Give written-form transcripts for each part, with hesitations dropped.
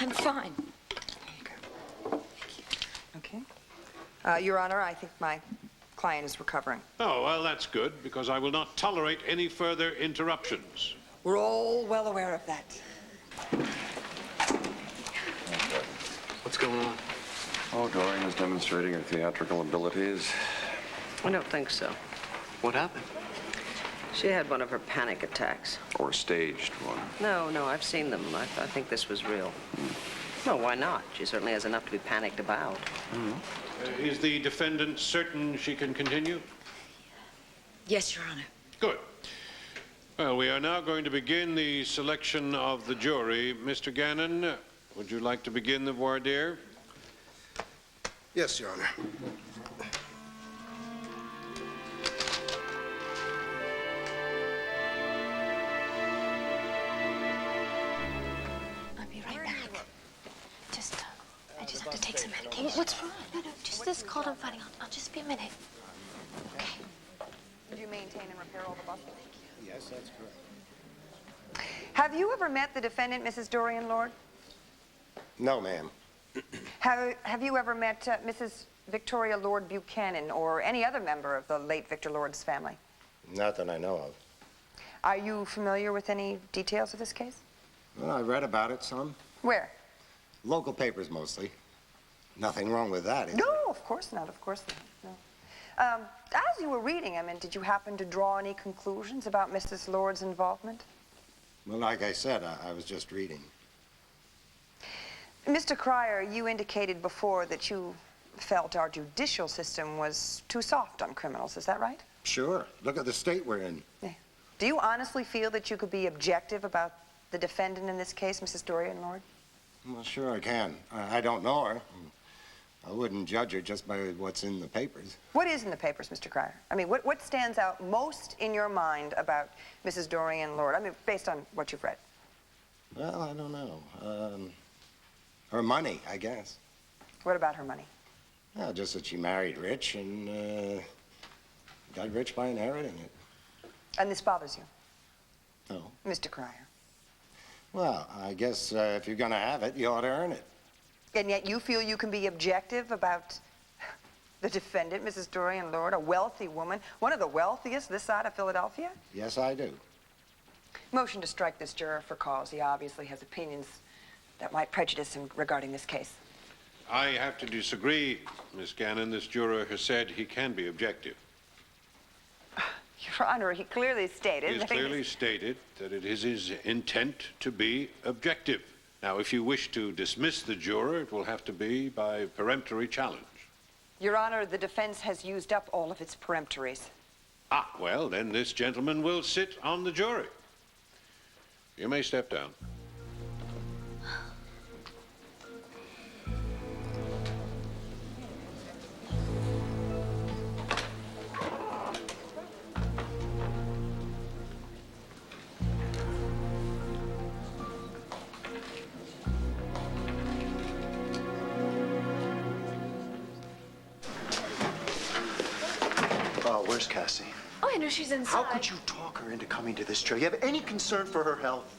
I'm fine. Okay. Your Honor, I think my client is recovering. Oh, well, that's good, because I will not tolerate any further interruptions. We're all well aware of that. What's going on? Oh, Dorian is demonstrating her theatrical abilities. I don't think so. What happened? She had one of her panic attacks. Or staged one. No, I've seen them. I think this was real. Well, why not? She certainly has enough to be panicked about. Is the defendant certain she can continue? Yes, Your Honor. Good. Well, we are now going to begin the selection of the jury. Mr. Gannon, would you like to begin the voir dire? Yes, Your Honor. I'll be right back. I just have to take some medication. What's wrong? No, just this cold I'm fighting. I'll just be a minute. Okay. Did you maintain and repair all the buses? Yes, that's correct. Have you ever met the defendant, Mrs. Dorian Lord? No, ma'am. Have you ever met Mrs. Victoria Lord Buchanan or any other member of the late Victor Lord's family? Not that I know of. Are you familiar with any details of this case? Well, I read about it some. Where? Local papers, mostly. Nothing wrong with that, is No, of course not, no. As you were reading, did you happen to draw any conclusions about Mrs. Lord's involvement? Well, like I said, I was just reading. Mr. Cryer, you indicated before that you felt our judicial system was too soft on criminals, is that right? Sure. Look at the state we're in. Yeah. Do you honestly feel that you could be objective about the defendant in this case, Mrs. Dorian Lord? Well, sure I can. I don't know her. I wouldn't judge her just by what's in the papers. What is in the papers, Mr. Cryer? What stands out most in your mind about Mrs. Dorian Lord? Based on what you've read. Well, I don't know. Her money, I guess. What about her money? Well, just that she married rich and got rich by inheriting it. And this bothers you? No. Mr. Cryer. Well, I guess if you're going to have it, you ought to earn it. And yet you feel you can be objective about the defendant, Mrs. Dorian Lord, a wealthy woman, one of the wealthiest this side of Philadelphia? Yes, I do. Motion to strike this juror for cause. He obviously has opinions that might prejudice him regarding this case. I have to disagree, Miss Gannon. This juror has said he can be objective. Your Honor, he clearly stated... He has clearly stated that it is his intent to be objective. Now, if you wish to dismiss the juror, it will have to be by peremptory challenge. Your Honor, the defense has used up all of its peremptories. Ah, well, then this gentleman will sit on the jury. You may step down. Where's Cassie? Oh, I know she's inside. How could you talk her into coming to this jury? You have any concern for her health?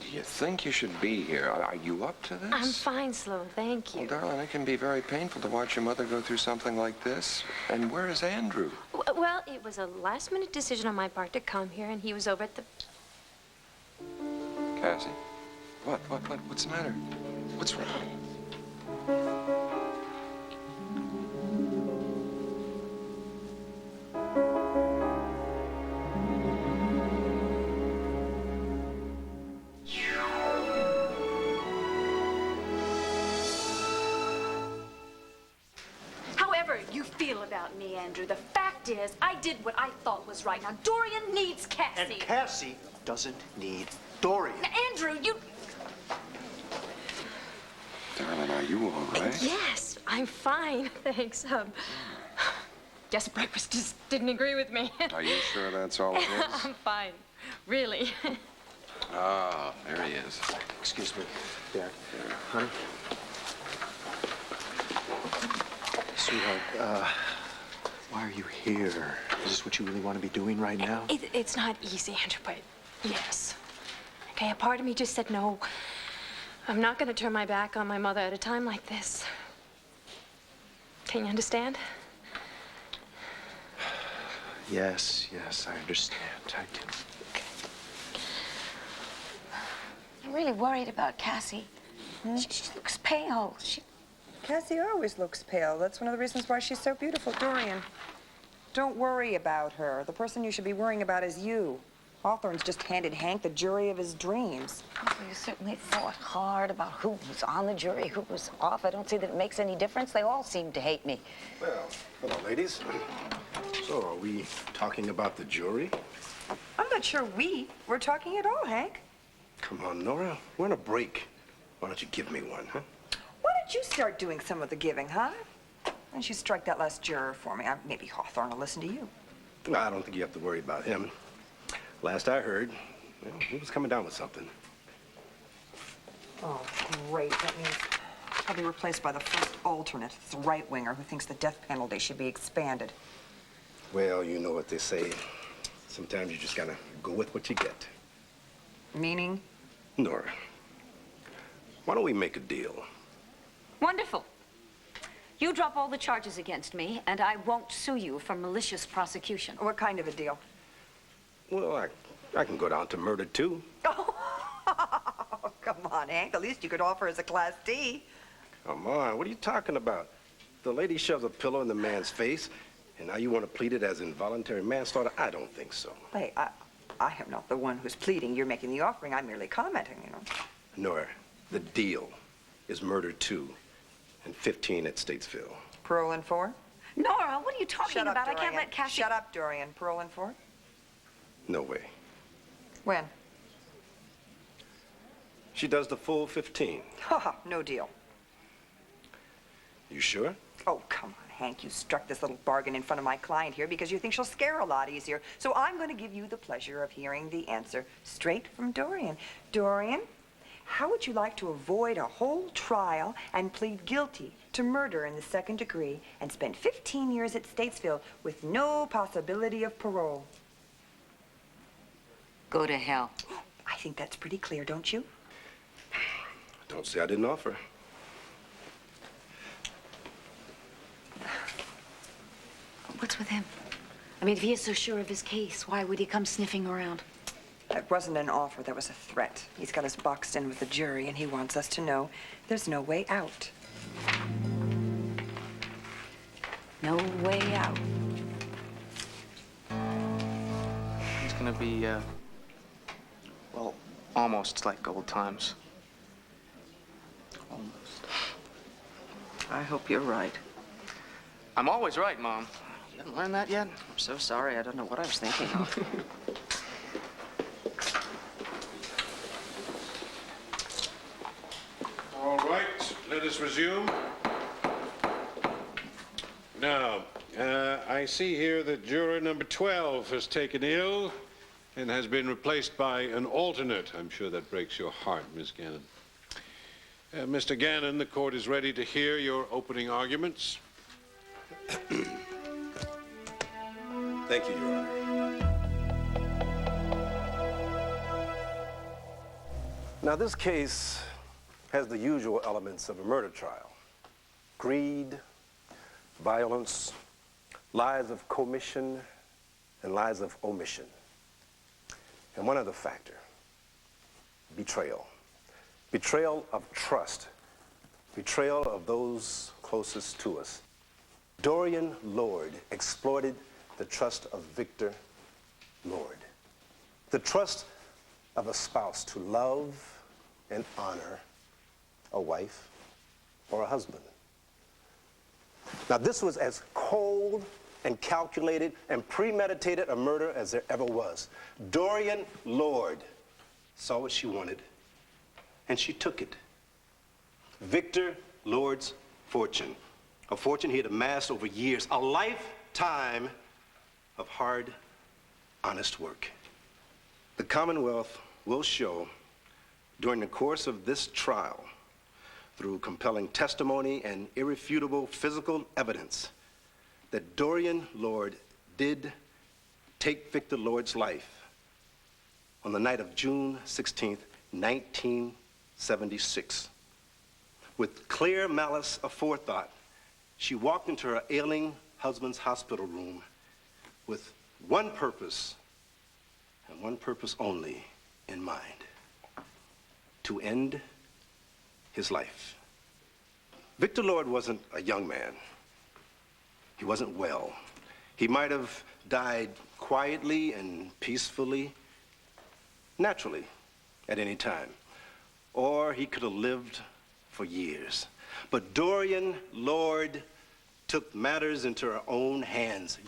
Do you think you should be here? Are you up to this? I'm fine, Sloan. Thank you. Well, darling, it can be very painful to watch your mother go through something like this. And where is Andrew? Well, it was a last-minute decision on my part to come here, and he was over at the... Cassie? What's the matter? What's wrong? About me, Andrew. The fact is, I did what I thought was right. Now, Dorian needs Cassie. And Cassie doesn't need Dorian. Now, Andrew, you... Darling, are you all right? Yes, I'm fine, thanks. Guess breakfast just didn't agree with me. Are you sure that's all it is? I'm fine, really. Ah, there he is. Excuse me, Dad. Honey? Sweetheart, why are you here? Is this what you really want to be doing right now? It's not easy, Andrew, but yes. Okay, a part of me just said no. I'm not going to turn my back on my mother at a time like this. Can you understand? Yes, I understand. I do. I'm really worried about Cassie. She looks pale. Cassie always looks pale. That's one of the reasons why she's so beautiful. Dorian, don't worry about her. The person you should be worrying about is you. Hawthorne's just handed Hank the jury of his dreams. Well, you certainly thought hard about who was on the jury, who was off. I don't see that it makes any difference. They all seem to hate me. Well, hello, ladies. So, are we talking about the jury? I'm not sure we're talking at all, Hank. Come on, Nora. We're on a break. Why don't you give me one, huh? Why don't you start doing some of the giving, huh? Why don't you strike that last juror for me? Maybe Hawthorne will listen to you. I don't think you have to worry about him. Last I heard, well, he was coming down with something. Oh, great. That means I'll be replaced by the first alternate, the right-winger who thinks the death penalty should be expanded. Well, you know what they say. Sometimes you just gotta go with what you get. Meaning? Nora, why don't we make a deal? Wonderful. You drop all the charges against me, and I won't sue you for malicious prosecution. What kind of a deal? Well, I can go down to murder, too. Oh, come on, Hank. The least you could offer is a Class D. Come on, what are you talking about? The lady shoves a pillow in the man's face, and now you want to plead it as involuntary manslaughter? I don't think so. Hey, I am not the one who's pleading. You're making the offering. I'm merely commenting, you know. Nora, the deal is murder 2 and 15 at Statesville. Parole in 4? Nora, what are you talking Shut up, about? I Dorian. can't let Cassie... Shut up, Dorian. Parole in 4? No way. When? She does the full 15. Ha, no deal. You sure? Oh, come on, Hank. You struck this little bargain in front of my client here because you think she'll scare a lot easier. So I'm going to give you the pleasure of hearing the answer straight from Dorian. Dorian, how would you like to avoid a whole trial and plead guilty to murder in the 2nd degree and spend 15 years at Statesville with no possibility of parole? Go to hell. I think that's pretty clear, don't you? Don't say I didn't offer. What's with him? I mean, if he is so sure of his case, why would he come sniffing around? That wasn't an offer, that was a threat. He's got us boxed in with the jury, and he wants us to know there's no way out. No way out. It's gonna be, well, almost like old times. Almost. I hope you're right. I'm always right, Mom. You haven't learned that yet? I'm so sorry. I don't know what I was thinking of. All right, let us resume. Now, I see here that juror number 12 has taken ill and has been replaced by an alternate. I'm sure that breaks your heart, Miss Gannon. Mr. Gannon, the court is ready to hear your opening arguments. Thank you, Your Honor. Now, this case has the usual elements of a murder trial. Greed, violence, lies of commission, and lies of omission. And one other factor, betrayal. Betrayal of trust. Betrayal of those closest to us. Dorian Lord exploited the trust of Victor Lord. The trust of a spouse to love and honor a wife or a husband. Now, this was as cold and calculated and premeditated a murder as there ever was. Dorian Lord saw what she wanted, and she took it. Victor Lord's fortune, a fortune he had amassed over years, a lifetime of hard, honest work. The Commonwealth will show during the course of this trial, through compelling testimony and irrefutable physical evidence, that Dorian Lord did take Victor Lord's life on the night of June 16th, 19 76. With clear malice aforethought, she walked into her ailing husband's hospital room with one purpose, and one purpose only, in mind: to end his life. Victor Lord wasn't a young man. He wasn't well. He might have died quietly and peacefully, naturally, at any time. Or he could have lived for years. But Dorian Lord took matters into her own hands.